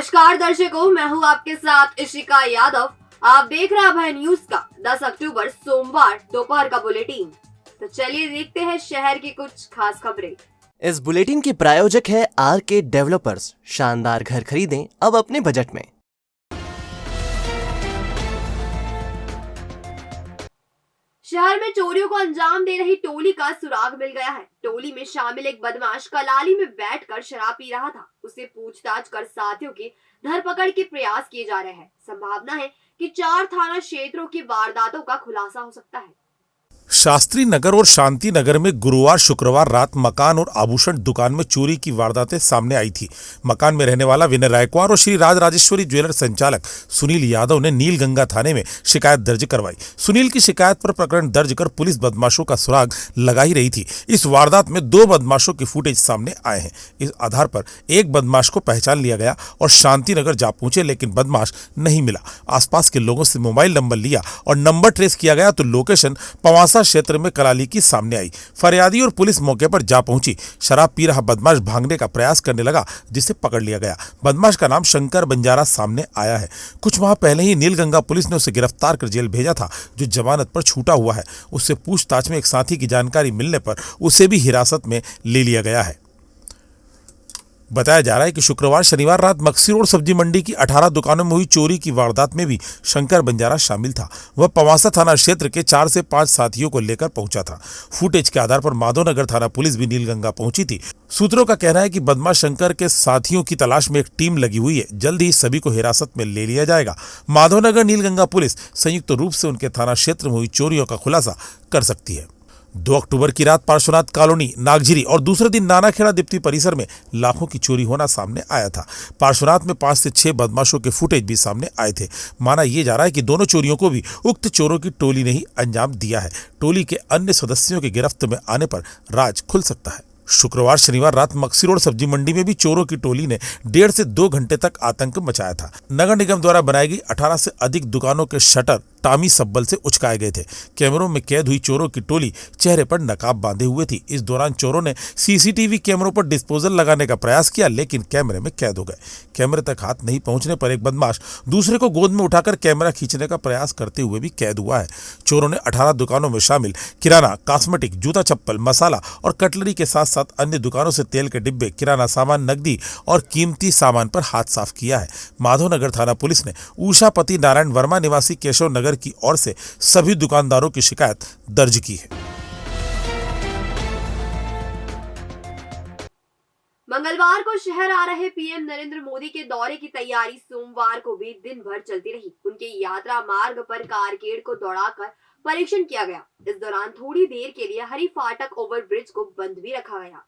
नमस्कार दर्शकों, मैं हूँ आपके साथ इशिका यादव। आप देख रहे हैं अभय न्यूज का 10 अक्टूबर सोमवार दोपहर का बुलेटिन। तो चलिए देखते हैं शहर की कुछ खास खबरें। इस बुलेटिन के प्रायोजक है आरके डेवलपर्स। शानदार घर खरीदें अब अपने बजट में। शहर में चोरियों को अंजाम दे रही टोली का सुराग मिल गया है। टोली में शामिल एक बदमाश कलाली में बैठकर शराब पी रहा था। उसे पूछताछ कर साथियों की धरपकड़ के प्रयास किए जा रहे हैं। संभावना है कि 4 थाना क्षेत्रों की वारदातों का खुलासा हो सकता है। शास्त्री नगर और शांति नगर में गुरुवार शुक्रवार रात मकान और आभूषण दुकान में चोरी की वारदातें सामने आई थी। मकान में रहने वाला विनय रायकवार और श्री राज राजेश्वरी ज्वेलर्स संचालक सुनील यादव ने नीलगंगा थाने में शिकायत दर्ज करवाई। सुनील की शिकायत पर प्रकरण दर्ज कर पुलिस बदमाशों का सुराग लगा ही रही थी। इस वारदात में 2 बदमाशों के फुटेज सामने आए हैं। इस आधार पर एक बदमाश को पहचान लिया गया और शांति नगर जा पहुंचे, लेकिन बदमाश नहीं मिला। आसपास के लोगों से मोबाइल नंबर लिया और नंबर ट्रेस किया गया तो लोकेशन पवासा क्षेत्र में कलाली की सामने आई। फरियादी और पुलिस मौके पर जा पहुंची। शराब पी रहा बदमाश भागने का प्रयास करने लगा, जिसे पकड़ लिया गया। बदमाश का नाम शंकर बंजारा सामने आया है। कुछ माह पहले ही नीलगंगा पुलिस ने उसे गिरफ्तार कर जेल भेजा था, जो जमानत पर छूटा हुआ है। उससे पूछताछ में एक साथी की जानकारी मिलने पर उसे भी हिरासत में ले लिया गया है। बताया जा रहा है कि शुक्रवार शनिवार रात मक्सी रोड सब्जी मंडी की 18 दुकानों में हुई चोरी की वारदात में भी शंकर बंजारा शामिल था। वह पवासा थाना क्षेत्र के 4 से 5 साथियों को लेकर पहुंचा था। फुटेज के आधार पर माधवनगर थाना पुलिस भी नीलगंगा पहुंची थी। सूत्रों का कहना है कि बदमाश शंकर के साथियों की तलाश में एक टीम लगी हुई है। जल्द ही सभी को हिरासत में ले लिया जाएगा। माधवनगर नीलगंगा पुलिस संयुक्त रूप से उनके थाना क्षेत्र में हुई चोरियों का खुलासा कर सकती है। 2 अक्टूबर की रात पार्श्वनाथ कॉलोनी, नागझिरी और दूसरे दिन नानाखेड़ा दीप्ति परिसर में लाखों की चोरी होना सामने आया था। पार्श्वनाथ में 5 से 6 बदमाशों के फुटेज भी सामने आए थे। माना यह जा रहा है कि दोनों चोरियों को भी उक्त चोरों की टोली ने ही अंजाम दिया है। टोली के अन्य सदस्यों के गिरफ्त में आने पर राज खुल सकता है। शुक्रवार शनिवार रात मक्सी रोड सब्जी मंडी में भी चोरों की टोली ने 1.5 से 2 घंटे तक आतंक मचाया था। नगर निगम द्वारा बनाई गई 18 से अधिक दुकानों के शटर टामी सब्बल से उचकाए गए थे। कैमरों में कैद हुई चोरों की टोली चेहरे पर नकाब बांधे हुए थी। इस दौरान चोरों ने सीसीटीवी कैमरों पर डिस्पोजल लगाने का प्रयास किया, लेकिन कैमरे में कैद हो गए। कैमरे तक हाथ नहीं पहुंचने पर एक बदमाश दूसरे को गोद में उठाकर कैमरा खींचने का प्रयास करते हुए भी कैद हुआ है। चोरों ने 18 दुकानों में शामिल किराना, कॉस्मेटिक, जूता चप्पल, मसाला और कटलरी के साथ साथ अन्य दुकानों से तेल के डिब्बे, किराना सामान, नकदी और कीमती सामान पर हाथ साफ किया है। माधवनगर थाना पुलिस ने उषापति नारायण वर्मा निवासी केशव नगर की ओर से सभी दुकानदारों की शिकायत दर्ज की है। मंगलवार को शहर आ रहे पीएम नरेंद्र मोदी के दौरे की तैयारी सोमवार को भी दिन भर चलती रही। उनके यात्रा मार्ग पर कारकेड को दौड़ाकर परीक्षण किया गया। इस दौरान थोड़ी देर के लिए हरि फाटक ओवरब्रिज को बंद भी रखा गया।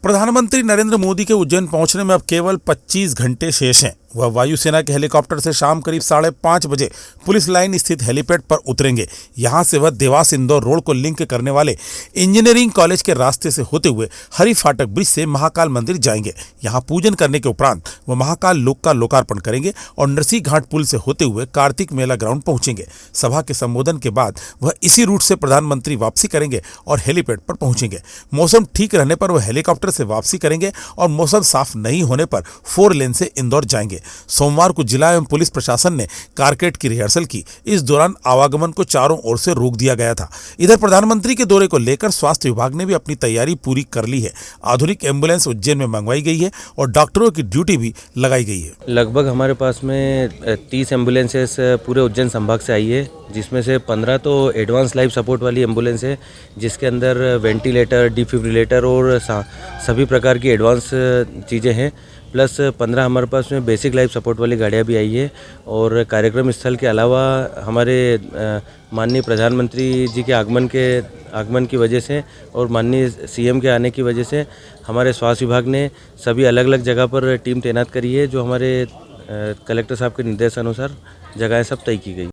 प्रधानमंत्री नरेंद्र मोदी के उज्जैन पहुंचने में अब केवल 25 घंटे शेष हैं। वह वायुसेना के हेलीकॉप्टर से शाम करीब 5:30 बजे पुलिस लाइन स्थित हेलीपैड पर उतरेंगे। यहां से वह देवास इंदौर रोड को लिंक करने वाले इंजीनियरिंग कॉलेज के रास्ते से होते हुए हरि फाटक ब्रिज से महाकाल मंदिर जाएंगे। यहां पूजन करने के उपरांत वह महाकाल लोक का लोकार्पण करेंगे और नरसी घाट पुल से होते हुए कार्तिक मेला ग्राउंड पहुंचेंगे। सभा के संबोधन के बाद वह इसी रूट से प्रधानमंत्री वापसी करेंगे और हेलीपैड पर पहुंचेंगे। मौसम ठीक रहने पर वह हेलीकॉप्टर से वापसी करेंगे और मौसम साफ नहीं होने पर 4 लेन से इंदौर जाएंगे। सोमवार को जिला एवं पुलिस प्रशासन ने कारकेड की रिहर्सल की। इस दौरान आवागमन को चारों ओर से रोक दिया गया था। इधर प्रधानमंत्री के दौरे को लेकर स्वास्थ्य विभाग ने भी अपनी तैयारी पूरी कर ली है। आधुनिक एम्बुलेंस उज्जैन में मंगवाई गई है और डॉक्टरों की ड्यूटी भी लगाई गई है। लगभग हमारे पास में 30 एम्बुलेंसेस पूरे उज्जैन संभाग से आई है, जिसमें से 15 तो एडवांस लाइफ सपोर्ट वाली एम्बुलेंस है, जिसके अंदर वेंटिलेटर, डिफिब्रिलेटर और सभी प्रकार की एडवांस चीज़ें हैं। प्लस 15 हमारे पास में बेसिक लाइफ सपोर्ट वाली गाड़ियाँ भी आई है। और कार्यक्रम स्थल के अलावा हमारे माननीय प्रधानमंत्री जी के आगमन की वजह से और माननीय सीएम के आने की वजह से हमारे स्वास्थ्य विभाग ने सभी अलग अलग जगह पर टीम तैनात करी है, जो हमारे कलेक्टर साहब के निर्देश अनुसार जगहें सब तय की गई।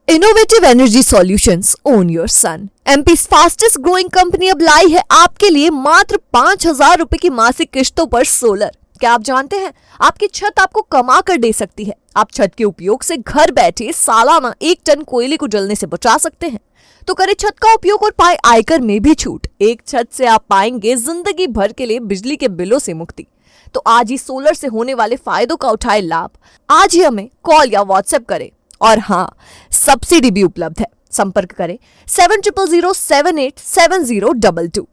Innovative energy solutions, own your sun. MP's fastest growing company अब लाई है आपके लिए मात्र 5,000 रुपए की मासिक किश्तों पर सोलर। क्या आप जानते हैं आपकी छत आपको कमा कर दे सकती है। आप छत के उपयोग से घर बैठे सालाना 1 टन कोयले को जलने से बचा सकते हैं। तो करें छत का उपयोग और पाए आयकर में भी छूट। एक छत से आप पाएंगे जिंदगी भर के लिए बिजली के बिलों से मुक्ति। तो आज ही सोलर से होने वाले फायदों का उठाए लाभ। आज ही हमें कॉल या व्हाट्सएप करें। और हाँ, सब्सिडी भी उपलब्ध है। संपर्क करें 7000787022।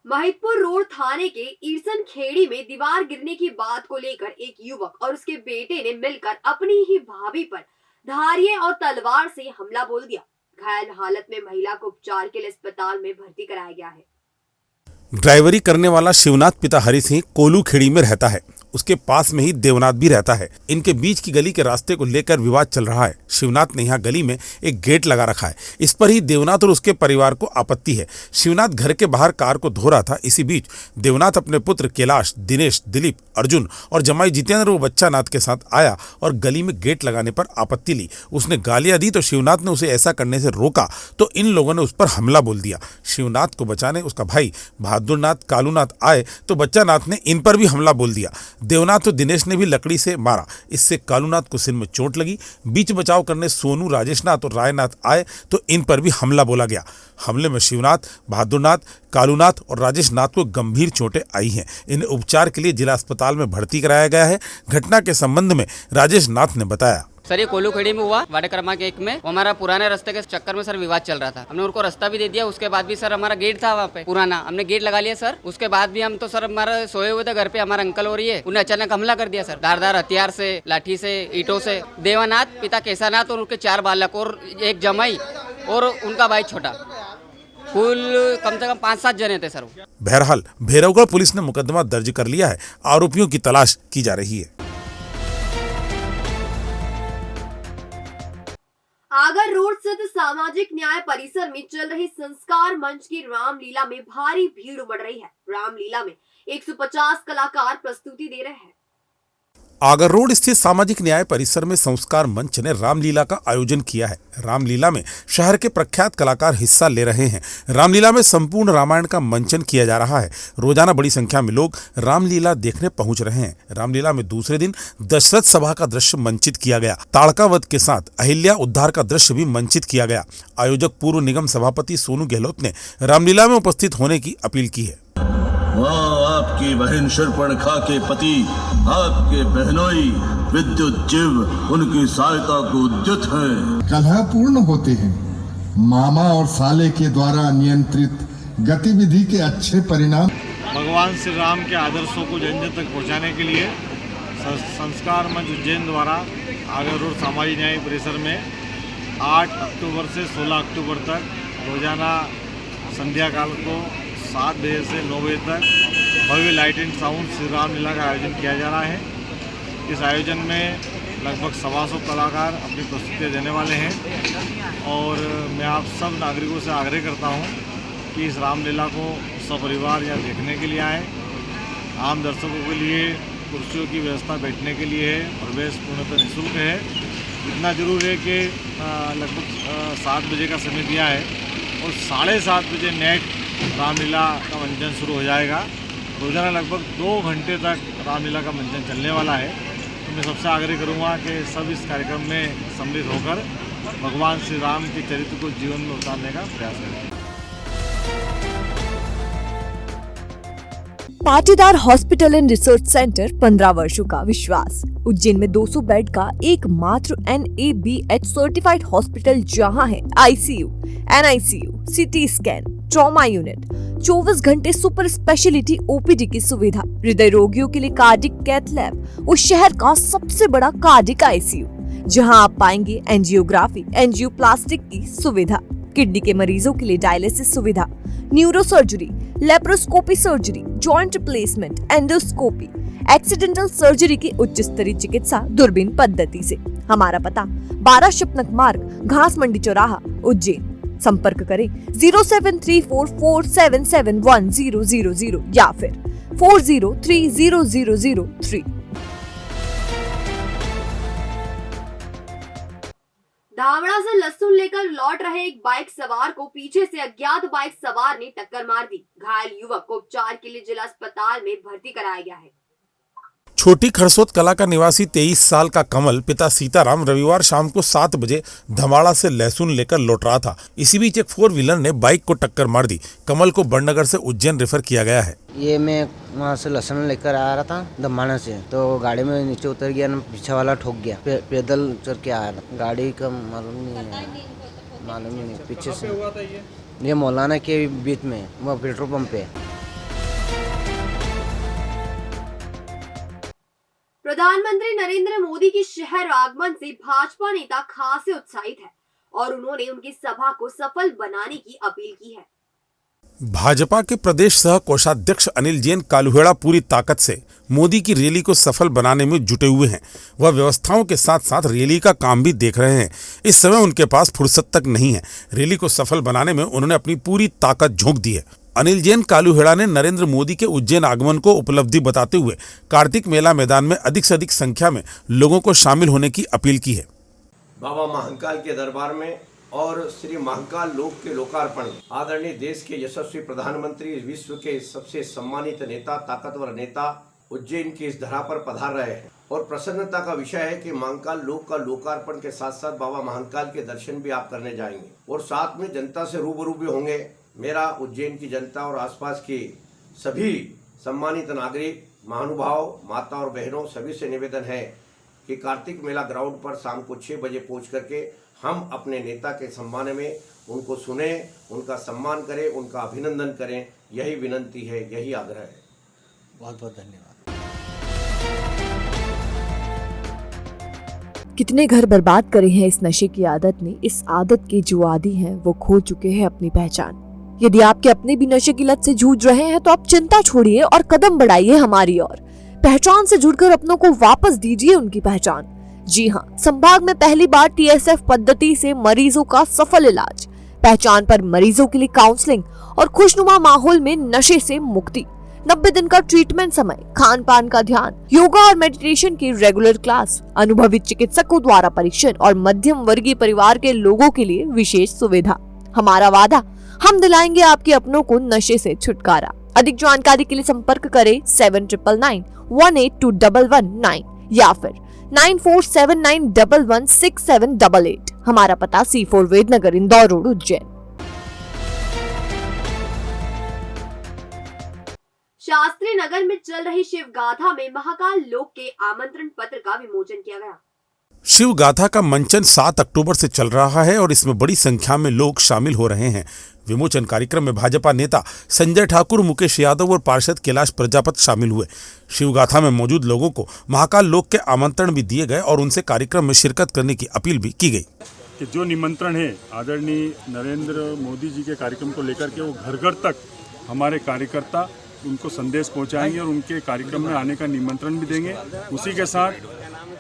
महिदपुर रोड थाने के ईरसन खेड़ी में दीवार गिरने की बात को लेकर एक युवक और उसके बेटे ने मिलकर अपनी ही भाभी पर धारिये और तलवार से हमला बोल दिया। घायल हालत में महिला को उपचार के लिए अस्पताल में भर्ती कराया गया है। ड्राइवरी करने वाला शिवनाथ पिता हरि सिंह कोलू खेड़ी में रहता है। उसके पास में ही देवनाथ भी रहता है। इनके बीच की गली के रास्ते को लेकर विवाद चल रहा है। शिवनाथ ने यहाँ गली में एक गेट लगा रखा है। इस पर ही देवनाथ और उसके परिवार को आपत्ति है। शिवनाथ घर के बाहर कार को धो रहा था। इसी बीच देवनाथ अपने पुत्र कैलाश, दिनेश, दिलीप, अर्जुन और जमाई जितेंद्र वो बच्चा नाथ के साथ आया और गली में गेट लगाने पर आपत्ति ली। उसने गालियां दी तो शिवनाथ ने उसे ऐसा करने से रोका तो इन लोगों ने उस पर हमला बोल दिया। शिवनाथ को बचाने उसका भाई बहादुरनाथ, कालूनाथ आए तो बच्चा नाथ ने इन पर भी हमला बोल दिया। देवनाथ और दिनेश ने भी लकड़ी से मारा। इससे कालूनाथ को सिर में चोट लगी। बीच बचाव करने सोनू, राजेशनाथ और रायनाथ आए तो इन पर भी हमला बोला गया। हमले में शिवनाथ, बहादुरनाथ, कालूनाथ और राजेशनाथ को गंभीर चोटें आई हैं। इन्हें उपचार के लिए जिला अस्पताल में भर्ती कराया गया है। घटना के संबंध में राजेशनाथ ने बताया, सर ये कोलू खेड़ी में हुआ, वार्ड क्रमांक 1 में। हमारा पुराने रास्ते के चक्कर में सर विवाद चल रहा था। हमने उनको रास्ता भी दे दिया। उसके बाद भी सर हमारा गेट था वहाँ पे पुराना, हमने गेट लगा लिया सर। उसके बाद भी हम तो सर हमारा सोए हुए थे घर पे, हमारा अंकल हो रही है, उन्हें अचानक हमला कर दिया सर, धारदार हथियार से, लाठी से, ईंटों से। देवानाथ पिता केसानाथ और उनके 4 बालक और एक जमाई और उनका भाई छोटा, कुल कम से कम 5-7 जने थे सर। बहरहाल भैरवगढ़ पुलिस ने मुकदमा दर्ज कर लिया है। आरोपियों की तलाश की जा रही है। आगर रोड स्थित सामाजिक न्याय परिसर में चल रही संस्कार मंच की रामलीला में भारी भीड़ उमड़ रही है। रामलीला में 150 कलाकार प्रस्तुति दे रहे हैं। आगर रोड स्थित सामाजिक न्याय परिसर में संस्कार मंच ने रामलीला का आयोजन किया है। रामलीला में शहर के प्रख्यात कलाकार हिस्सा ले रहे हैं। रामलीला में संपूर्ण रामायण का मंचन किया जा रहा है। रोजाना बड़ी संख्या में लोग रामलीला देखने पहुंच रहे हैं। रामलीला में दूसरे दिन दशरथ सभा का दृश्य मंचित किया गया। ताड़का वध के साथ अहिल्या उद्धार का दृश्य भी मंचित किया गया। आयोजक पूर्व निगम सभापति सोनू गहलोत ने रामलीला में उपस्थित होने की अपील की है। आपकी बहन शूर्पणखा के पति, आपके बहनोई विद्युत जीव उनकी सहायता को उद्युत है। कलह पूर्ण होते हैं। मामा और साले के द्वारा नियंत्रित गतिविधि के अच्छे परिणाम। भगवान श्री राम के आदर्शों को जन जन तक पहुंचाने के लिए संस्कार मंच उज्जैन द्वारा आगर रोड सामाजिक न्याय परिसर में 8 अक्टूबर से 16 अक्टूबर तक रोजाना संध्या काल को 7 बजे से 9 बजे तक भव्य light and sound Shri Ramlila का आयोजन किया जा रहा है। इस आयोजन में लगभग 125 कलाकार अपनी प्रस्तुतियाँ देने वाले हैं और मैं आप सब नागरिकों से आग्रह करता हूं कि इस रामलीला को सपरिवार यहाँ देखने के लिए आएँ। आम दर्शकों के लिए कुर्सियों की व्यवस्था बैठने के लिए है। प्रवेश पूर्णतः निःशुल्क है। इतना जरूर है कि लगभग 7 बजे का समय दिया है और 7:30 बजे नेट रामलीला का मंचन शुरू हो जाएगा। रोजाना लगभग 2 घंटे तक रामलीला का मंचन चलने वाला है। तो मैं सबसे आग्रह करूंगा कि सब इस कार्यक्रम में सम्मिलित होकर भगवान श्री राम के चरित्र को जीवन में उतारने का प्रयास करें। Patidar hospital and research centre 15 वर्षों का विश्वास। उज्जैन में 200 बेड का एकमात्र NABH सर्टिफाइड हॉस्पिटल जहां है ICU, NICU, CT scan, trauma unit, 24 घंटे सुपर स्पेशलिटी OPD की सुविधा, हृदय रोगियों के लिए कार्डिक कैथ लैब और शहर का सबसे बड़ा कार्डिक ICU जहां आप पाएंगे एंजियोग्राफी, एंजियोप्लास्टिक की सुविधा, किडनी के मरीजों के लिए डायलिसिस सुविधा, neuro surgery, laparoscopy surgery, joint replacement, endoscopy, accidental surgery की उच्च स्तरीय चिकित्सा दूरबीन पद्धति से। हमारा पता 12 शिपनक मार्ग, घास मंडी चौराहा, उज्जैन। संपर्क करें 07344771000 या फिर 40300003। धामड़ा से लहसुन लेकर लौट रहे एक बाइक सवार को पीछे से अज्ञात बाइक सवार ने टक्कर मार दी। घायल युवक को उपचार के लिए जिला अस्पताल में भर्ती कराया गया है। छोटी खरसोत कला का निवासी 23 साल का कमल पिता सीताराम रविवार शाम को 7 बजे धमाड़ा से लहसुन लेकर लौट रहा था। इसी बीच एक 4 व्हीलर ने बाइक को टक्कर मार दी। कमल को बड़नगर से उज्जैन रेफर किया गया है। ये मैं वहाँ से लहसुन लेकर आ रहा था धमाड़ा से, तो गाड़ी में नीचे उतर गया, पीछे वाला ठोक गया। पैदल चल के आया था, गाड़ी का मालूम नहीं पीछे से। ये मौलाना के बीच में वो पेट्रोल पंप पे। प्रधानमंत्री नरेंद्र मोदी की शहर आगमन से भाजपा नेता खासे उत्साहित है और उन्होंने उनकी सभा को सफल बनाने की अपील की है। भाजपा के प्रदेश सह कोषाध्यक्ष अनिल जैन कालुहेड़ा पूरी ताकत से मोदी की रैली को सफल बनाने में जुटे हुए हैं। वह व्यवस्थाओं के साथ साथ रैली का काम भी देख रहे हैं। इस समय उनके पास फुर्सत तक नहीं है। रैली को सफल बनाने में उन्होंने अपनी पूरी ताकत झोंक दी है। अनिल जैन कालुहेड़ा ने नरेंद्र मोदी के उज्जैन आगमन को उपलब्धि बताते हुए कार्तिक मेला मैदान में अधिक से अधिक संख्या में लोगों को शामिल होने की अपील की है। बाबा महाकाल के दरबार में और श्री महाकाल लोक के लोकार्पण आदरणीय देश के यशस्वी प्रधानमंत्री, विश्व के सबसे सम्मानित नेता, ताकतवर नेता उज्जैन की इस धरा पर पधार रहे हैं और प्रसन्नता का विषय है कि महाकाल लोक का लोकार्पण के साथ साथ बाबा महाकाल के दर्शन भी आप करने जाएंगे और साथ में जनता से रूबरू भी होंगे। मेरा उज्जैन की जनता और आसपास की सभी सम्मानित नागरिक, महानुभाव, माता और बहनों सभी से निवेदन है कि कार्तिक मेला ग्राउंड पर शाम को 6 बजे पहुंच करके हम अपने नेता के सम्मान में उनको सुने, उनका सम्मान करें, उनका अभिनंदन करें। यही विनंती है, यही आग्रह है। बहुत बहुत धन्यवाद। कितने घर बर्बाद करे हैं इस नशे की आदत ने। इस आदत के जो आदी हैं वो खो चुके हैं अपनी पहचान। यदि आपके अपने भी नशे की लत से जूझ रहे हैं तो आप चिंता छोड़िए और कदम बढ़ाइए हमारी ओर। पहचान से जुड़कर अपनों को वापस दीजिए उनकी पहचान। जी हाँ, संभाग में पहली बार TSF पद्धति से मरीजों का सफल इलाज। पहचान पर मरीजों के लिए काउंसलिंग और खुशनुमा माहौल में नशे से मुक्ति। 90 दिन का ट्रीटमेंट समय, खान पान का ध्यान, योगा और मेडिटेशन की रेगुलर क्लास, अनुभवी चिकित्सकों द्वारा परीक्षण और मध्यम वर्गीय परिवार के लोगों के लिए विशेष सुविधा। हमारा वादा, हम दिलाएंगे आपके अपनों को नशे से छुटकारा। अधिक जानकारी के लिए संपर्क करें 7999182119 या फिर 9479116788। हमारा पता C4 वेदनगर, इंदौर रोड, उज्जैन। शास्त्री नगर में चल रही शिव गाथा में महाकाल लोक के आमंत्रण पत्र का विमोचन किया गया। शिव गाथा का मंचन 7 अक्टूबर से चल रहा है और इसमें बड़ी संख्या में लोग शामिल हो रहे हैं। विमोचन कार्यक्रम में भाजपा नेता संजय ठाकुर, मुकेश यादव और पार्षद कैलाश प्रजापति शामिल हुए। शिव गाथा में मौजूद लोगों को महाकाल लोक के आमंत्रण भी दिए गए और उनसे कार्यक्रम में शिरकत करने की अपील भी की गई। कि जो निमंत्रण है आदरणीय नरेंद्र मोदी जी के कार्यक्रम को लेकर के वो घर घर तक हमारे कार्यकर्ता उनको संदेश पहुंचाएंगे और उनके कार्यक्रम में आने का निमंत्रण भी देंगे। उसी के साथ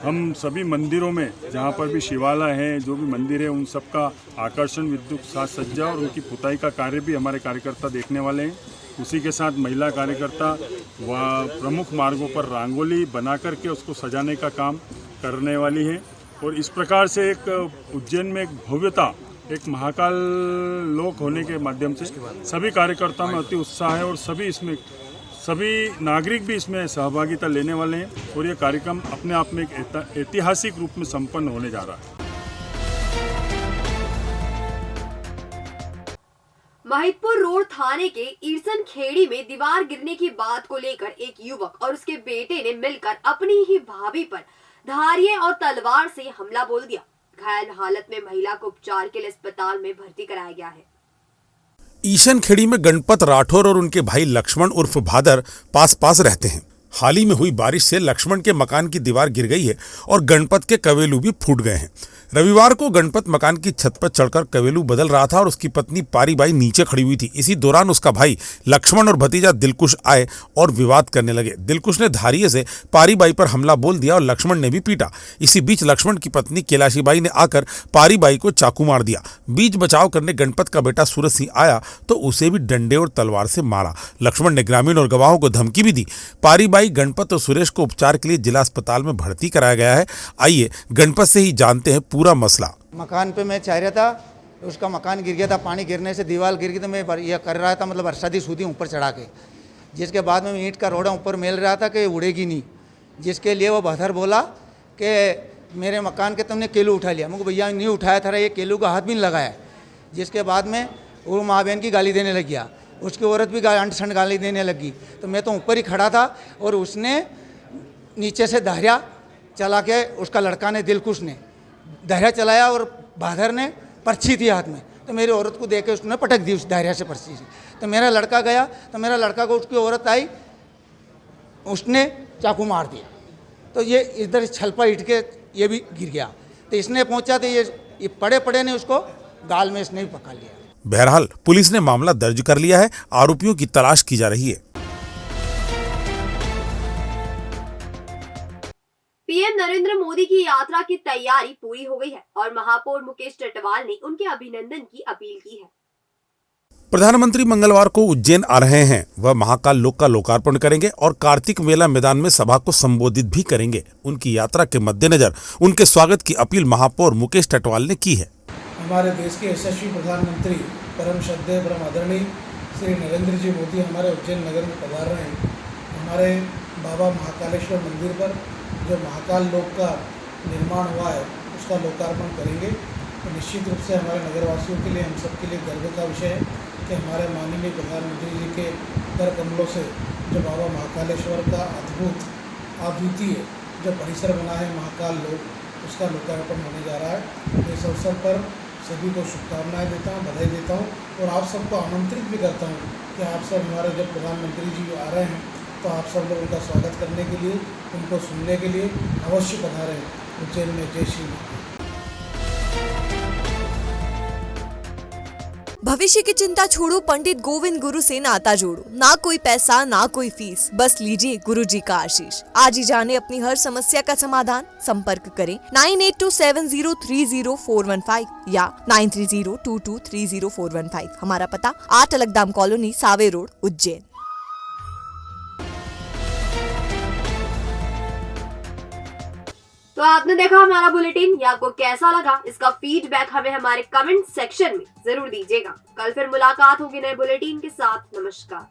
हम सभी मंदिरों में जहां पर भी शिवालय है, जो भी मंदिर है, उन सब का आकर्षण, विद्युत साज सज्जा और उनकी पुताई का कार्य भी हमारे कार्यकर्ता देखने वाले हैं। उसी के साथ महिला कार्यकर्ता व प्रमुख मार्गों पर रंगोली बना करके उसको सजाने का काम करने वाली है और इस प्रकार से एक उज्जैन में एक भव्यता, एक महाकाल लोक होने के माध्यम से सभी कार्यकर्ताओं में अति उत्साह है और सभी नागरिक भी इसमें सहभागिता लेने वाले हैं और ये कार्यक्रम अपने आप में एक ऐतिहासिक रूप में संपन्न होने जा रहा है। महिदपुर रोड थाने के ईरसन खेड़ी में दीवार गिरने की बात को लेकर एक युवक और उसके बेटे ने मिलकर अपनी ही भाभी पर धारिये और तलवार से हमला बोल दिया। घायल हालत में महिला को उपचार के लिए अस्पताल में भर्ती कराया गया है। ईशन खेड़ी में गणपत राठौर और उनके भाई लक्ष्मण उर्फ भादर पास रहते हैं। हाल ही में हुई बारिश से लक्ष्मण के मकान की दीवार गिर गई है और गणपत के कवेलू भी फूट गए हैं। रविवार को गणपत मकान की छत पर चढ़कर कवेलू बदल रहा था और उसकी पत्नी पारीबाई नीचे खड़ी हुई थी। इसी दौरान उसका भाई लक्ष्मण और भतीजा दिलकुश आए और विवाद करने लगे। दिलकुश ने धारिये से पारीबाई पर हमला बोल दिया और लक्ष्मण ने भी पीटा। इसी बीच लक्ष्मण की पत्नी कैलाशीबाई ने आकर पारीबाई को चाकू मार दिया। बीच बचाव करने गणपत का बेटा सूरज सिंह आया तो उसे भी डंडे और तलवार से मारा। लक्ष्मण ने ग्रामीण और गवाहों को धमकी भी दी। पारीबाई, गणपत और सुरेश को उपचार के लिए जिला अस्पताल में भर्ती कराया गया है। आइए गणपत से ही जानते हैं पूरा मसला। मकान पे मैं चाह रहा था, उसका मकान गिर गया था, पानी गिरने से दीवार गिर गई, तो मैं यह कर रहा था, मतलब बरसाती सूदी ऊपर चढ़ा के, जिसके बाद में ईंट का रोड़ा ऊपर मेल रहा था कि उड़ेगी नहीं, जिसके लिए वो बहदर बोला कि मेरे मकान के तुमने केलू उठा लिया। मुझे भैया नहीं उठाया था, ये केलू का हाथ भी नहीं लगाया। जिसके बाद में वो माँ बहन की गाली देने लग गया, उसकी औरत भी अंट संट गाली देने लगी, तो मैं तो ऊपर ही खड़ा था और उसने नीचे से दहरिया चला के, उसका लड़का ने दिलकुश ने दहरिया चलाया और बहादुर ने पर्ची थी हाथ में, तो मेरी औरत को देख के उसने पटक दी उस दहरिया से पर्ची से। तो मेरा लड़का गया, तो मेरा लड़का को उसकी औरत आई, उसने चाकू मार दिया, तो ये इधर छलपा इट के ये भी गिर गया। तो इसने पहुंचा तो ये पड़े ने उसको गाल में इसने भी पकड़ लिया। बहरहाल पुलिस ने मामला दर्ज कर लिया है, आरोपियों की तलाश की जा रही है। पीएम नरेंद्र मोदी की यात्रा की तैयारी पूरी हो गई है और महापौर मुकेश टेटवाल ने उनके अभिनंदन की अपील की है। प्रधानमंत्री मंगलवार को उज्जैन आ रहे हैं। वह महाकाल लोक का लोकार्पण करेंगे और कार्तिक मेला मैदान में सभा को संबोधित भी करेंगे। उनकी यात्रा के मद्देनजर उनके स्वागत की अपील महापौर मुकेश टेटवाल ने की है। हमारे देश के यशस्वी प्रधानमंत्री परम श्रद्धेय परम आदरणीय श्री नरेंद्र जी मोदी हमारे उज्जैन नगर में पधार रहे हैं। हमारे बाबा महाकालेश्वर मंदिर पर जो महाकाल लोक का निर्माण हुआ है उसका लोकार्पण करेंगे। तो निश्चित रूप से हमारे नगरवासियों के लिए, हम सबके लिए गर्व का विषय है कि हमारे माननीय प्रधानमंत्री जी के कर कमलों से जो बाबा महाकालेश्वर का अद्भुत अद्वितीय जो परिसर बना है महाकाल लोक, उसका लोकार्पण होने जा रहा है। इस अवसर पर सभी को शुभकामनाएं देता हूँ, बधाई देता हूँ और आप सबको आमंत्रित भी करता हूँ कि आप सब हमारे जब प्रधानमंत्री जी आ रहे हैं तो आप सब लोग उनका स्वागत करने के लिए, उनको सुनने के लिए अवश्य पधारें उज्जैन में। जय श्री राम। भविष्य की चिंता छोड़ो, पंडित गोविंद गुरु से नाता जोड़ो। ना कोई पैसा ना कोई फीस, बस लीजिए गुरु जी का आशीष। आज ही जाने अपनी हर समस्या का समाधान। संपर्क करें 9827030415 या 9302230415। हमारा पता 8 अलगदाम कॉलोनी, सावे रोड, उज्जैन। तो आपने देखा हमारा बुलेटिन, ये आपको कैसा लगा इसका फीडबैक हमें हमारे कमेंट सेक्शन में जरूर दीजिएगा। कल फिर मुलाकात होगी नए बुलेटिन के साथ। नमस्कार।